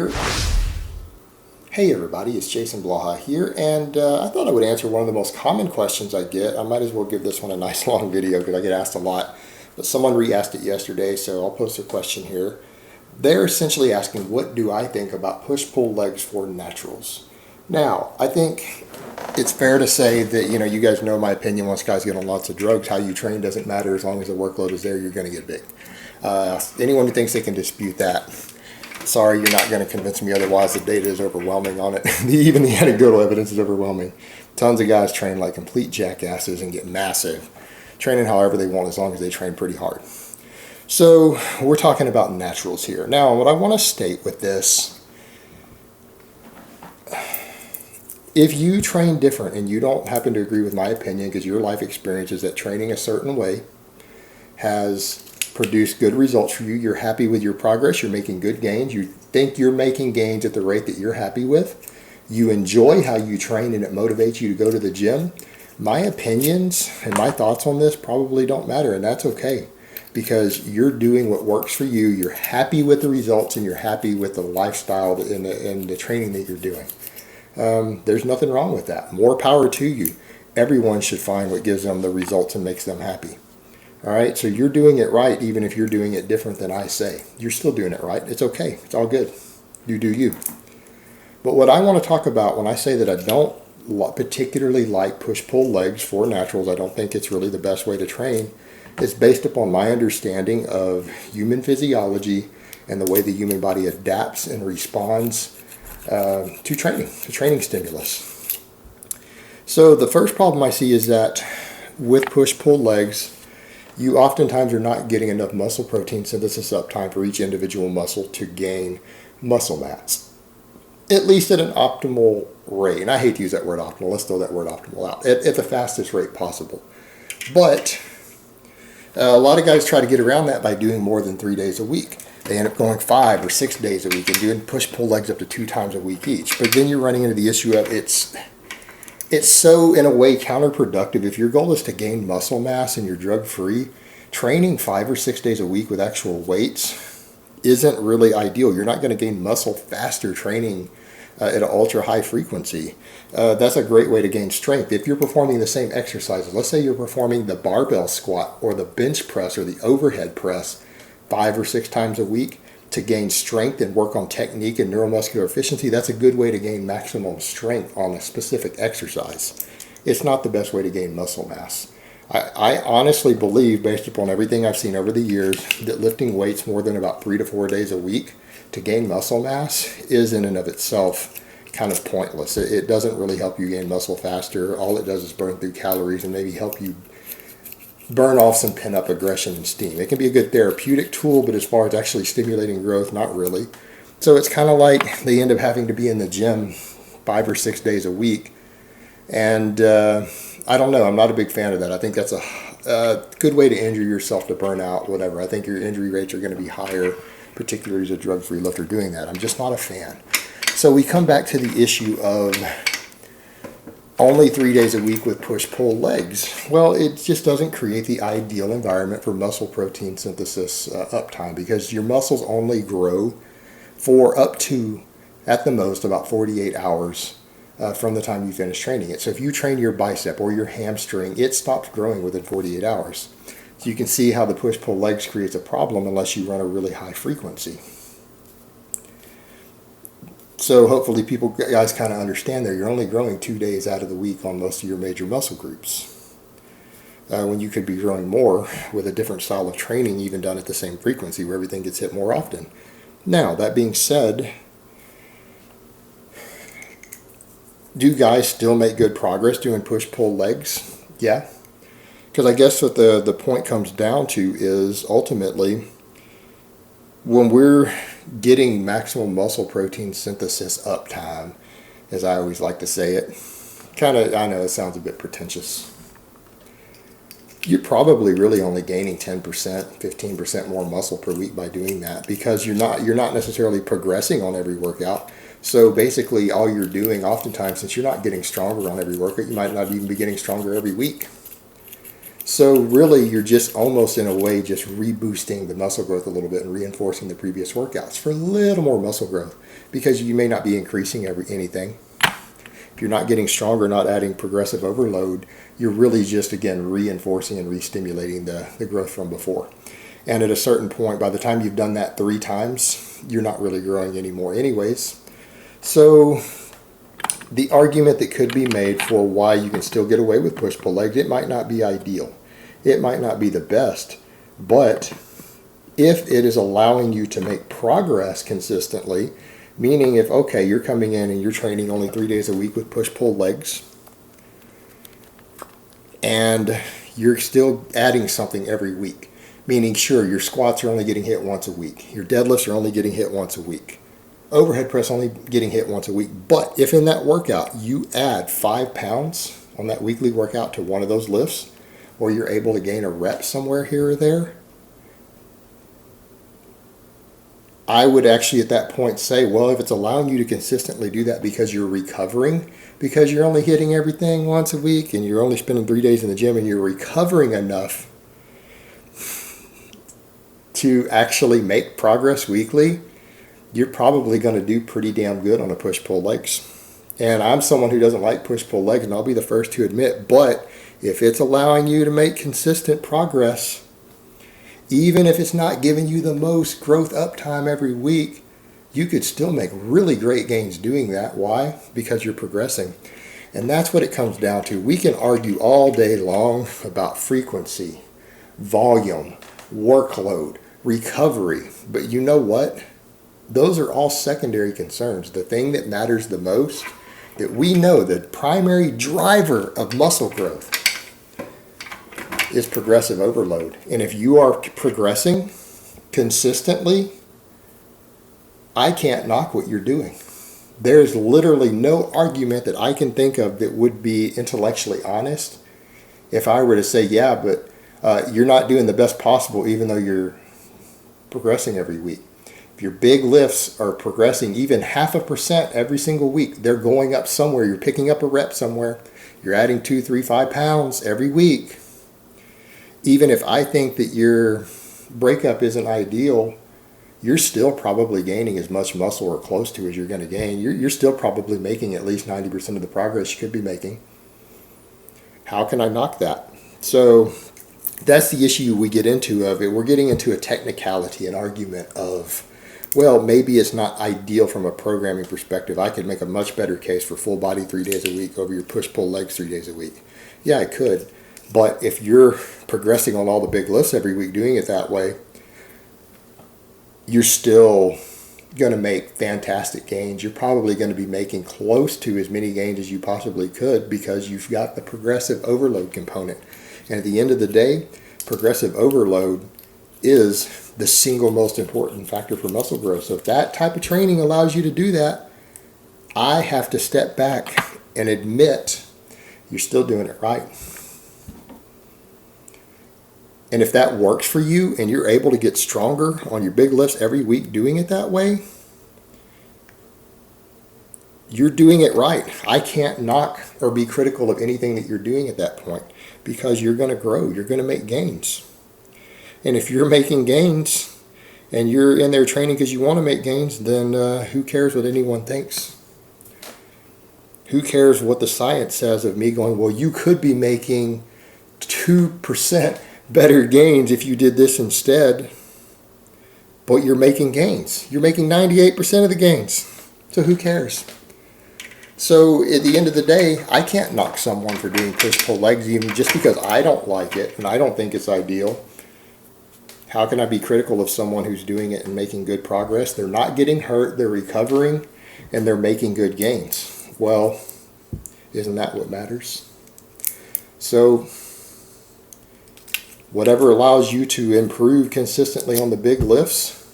here. Hey everybody, it's Jason Blaha here, and I thought I would answer one of the most common questions I get. I might as well give this one a nice long video because I get asked a lot, but someone re-asked it yesterday, so I'll post a question here. They're essentially asking, what do I think about push-pull legs for naturals? Now, I think it's fair to say that, you guys know my opinion. Once guys get on lots of drugs, how you train doesn't matter. As long as the workload is there, you're going to get big. Anyone who thinks they can dispute that, sorry, you're not going to convince me otherwise. The data is overwhelming on it. Even the anecdotal evidence is overwhelming. Tons of guys train like complete jackasses and get massive, training however they want as long as they train pretty hard. So we're talking about naturals here. Now, what I want to state with this, if you train different and you don't happen to agree with my opinion because your life experience is that training a certain way has produced good results for you, you're happy with your progress, you're making good gains, you think you're making gains at the rate that you're happy with, you enjoy how you train and it motivates you to go to the gym, my opinions and my thoughts on this probably don't matter, and that's okay because you're doing what works for you, you're happy with the results, and you're happy with the lifestyle and the training that you're doing. There's nothing wrong with that. More power to you. Everyone should find what gives them the results and makes them happy. All right, so you're doing it right, even if you're doing it different than I say. You're still doing it right. It's okay. It's all good. You do you. But what I want to talk about when I say that I don't particularly like push-pull legs for naturals, I don't think it's really the best way to train, is based upon my understanding of human physiology and the way the human body adapts and responds to training stimulus. So the first problem I see is that with push-pull legs, you oftentimes are not getting enough muscle protein synthesis uptime for each individual muscle to gain muscle mass, at least at an optimal rate. And I hate to use that word optimal. Let's throw that word optimal out. At the fastest rate possible. But a lot of guys try to get around that by doing more than 3 days a week. They end up going 5 or 6 days a week and doing push-pull legs up to 2 times a week each. But then you're running into the issue of it's so, in a way, counterproductive. If your goal is to gain muscle mass and you're drug-free, training 5 or 6 days a week with actual weights isn't really ideal. You're not going to gain muscle faster training at an ultra-high frequency. That's a great way to gain strength. If you're performing the same exercises, let's say you're performing the barbell squat or the bench press or the overhead press 5 or 6 times a week to gain strength and work on technique and neuromuscular efficiency, that's a good way to gain maximum strength on a specific exercise. It's not the best way to gain muscle mass. I honestly believe, based upon everything I've seen over the years, that lifting weights more than about 3 to 4 days a week to gain muscle mass is in and of itself kind of pointless. It doesn't really help you gain muscle faster. All it does is burn through calories and maybe help you burn off some pent-up aggression and steam. It can be a good therapeutic tool, but as far as actually stimulating growth, not really. So it's kind of like they end up having to be in the gym 5 or 6 days a week. And I don't know. I'm not a big fan of that. I think that's a good way to injure yourself, to burn out, whatever. I think your injury rates are going to be higher, particularly as a drug-free lifter doing that. I'm just not a fan. So we come back to the issue of only 3 days a week with push-pull legs. Well, it just doesn't create the ideal environment for muscle protein synthesis uptime, because your muscles only grow for up to, at the most, about 48 hours from the time you finish training it. So if you train your bicep or your hamstring, it stops growing within 48 hours. So you can see how the push-pull legs creates a problem unless you run a really high frequency. So hopefully guys kind of understand that you're only growing 2 days out of the week on most of your major muscle groups, when you could be growing more with a different style of training, even done at the same frequency where everything gets hit more often. Now, that being said, do guys still make good progress doing push-pull legs? Yeah. Because I guess what the point comes down to is ultimately, when we're getting maximum muscle protein synthesis uptime, as I always like to say it, I know it sounds a bit pretentious, you're probably really only gaining 10%, 15% more muscle per week by doing that, because you're not necessarily progressing on every workout. So basically all you're doing oftentimes, since you're not getting stronger on every workout, you might not even be getting stronger every week. So really, you're just almost in a way just reboosting the muscle growth a little bit and reinforcing the previous workouts for a little more muscle growth, because you may not be increasing anything. If you're not getting stronger, not adding progressive overload, you're really just, again, reinforcing and re-stimulating the growth from before. And at a certain point, by the time you've done that 3 times, you're not really growing anymore anyways. So the argument that could be made for why you can still get away with push-pull legs, it might not be ideal. It might not be the best, but if it is allowing you to make progress consistently, meaning if, okay, you're coming in and you're training only 3 days a week with push-pull legs, and you're still adding something every week, meaning, sure, your squats are only getting hit once a week, your deadlifts are only getting hit once a week, overhead press only getting hit once a week. But if in that workout you add 5 pounds on that weekly workout to one of those lifts, or you're able to gain a rep somewhere here or there, I would actually at that point say, well, if it's allowing you to consistently do that because you're recovering, because you're only hitting everything once a week and you're only spending 3 days in the gym and you're recovering enough to actually make progress weekly, you're probably going to do pretty damn good on a push-pull legs. And I'm someone who doesn't like push-pull legs, and I'll be the first to admit, but if it's allowing you to make consistent progress, even if it's not giving you the most growth uptime every week, you could still make really great gains doing that. Why? Because you're progressing. And that's what it comes down to. We can argue all day long about frequency, volume, workload, recovery, but you know what? Those are all secondary concerns. The thing that matters the most, that we know the primary driver of muscle growth, is progressive overload. And if you are progressing consistently, I can't knock what you're doing. There's literally no argument that I can think of that would be intellectually honest if I were to say, yeah, but you're not doing the best possible even though you're progressing every week. If your big lifts are progressing even 0.5% every single week, they're going up somewhere. You're picking up a rep somewhere. You're adding 2, 3, 5 pounds every week. Even if I think that your breakup isn't ideal, you're still probably gaining as much muscle or close to as you're going to gain. You're still probably making at least 90% of the progress you could be making. How can I knock that? So that's the issue we get into of it. We're getting into a technicality, an argument of, well, maybe it's not ideal from a programming perspective. I could make a much better case for full body 3 days a week over your push-pull legs 3 days a week. Yeah, I could. But if you're progressing on all the big lifts every week doing it that way, you're still going to make fantastic gains. You're probably going to be making close to as many gains as you possibly could because you've got the progressive overload component. And at the end of the day, progressive overload is the single most important factor for muscle growth. So if that type of training allows you to do that, I have to step back and admit you're still doing it right. And if that works for you and you're able to get stronger on your big lifts every week doing it that way, you're doing it right. I can't knock or be critical of anything that you're doing at that point because you're going to grow. You're going to make gains. And if you're making gains and you're in there training because you want to make gains, then who cares what anyone thinks? Who cares what the science says of me going, well, you could be making 2% better gains if you did this instead, but you're making gains. You're making 98% of the gains. So who cares? So at the end of the day, I can't knock someone for doing push-pull legs even just because I don't like it and I don't think it's ideal. How can I be critical of someone who's doing it and making good progress? They're not getting hurt, they're recovering, and they're making good gains. Well, isn't that what matters? So whatever allows you to improve consistently on the big lifts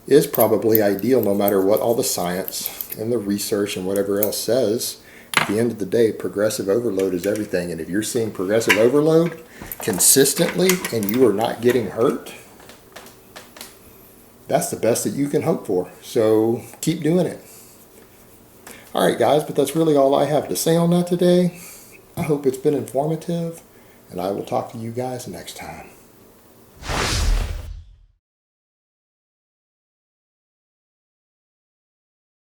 is probably ideal no matter what all the science and the research and whatever else says. At the end of the day, progressive overload is everything. And if you're seeing progressive overload consistently and you are not getting hurt, that's the best that you can hope for. So keep doing it. All right, guys, but that's really all I have to say on that today. I hope it's been informative. and I will talk to you guys next time.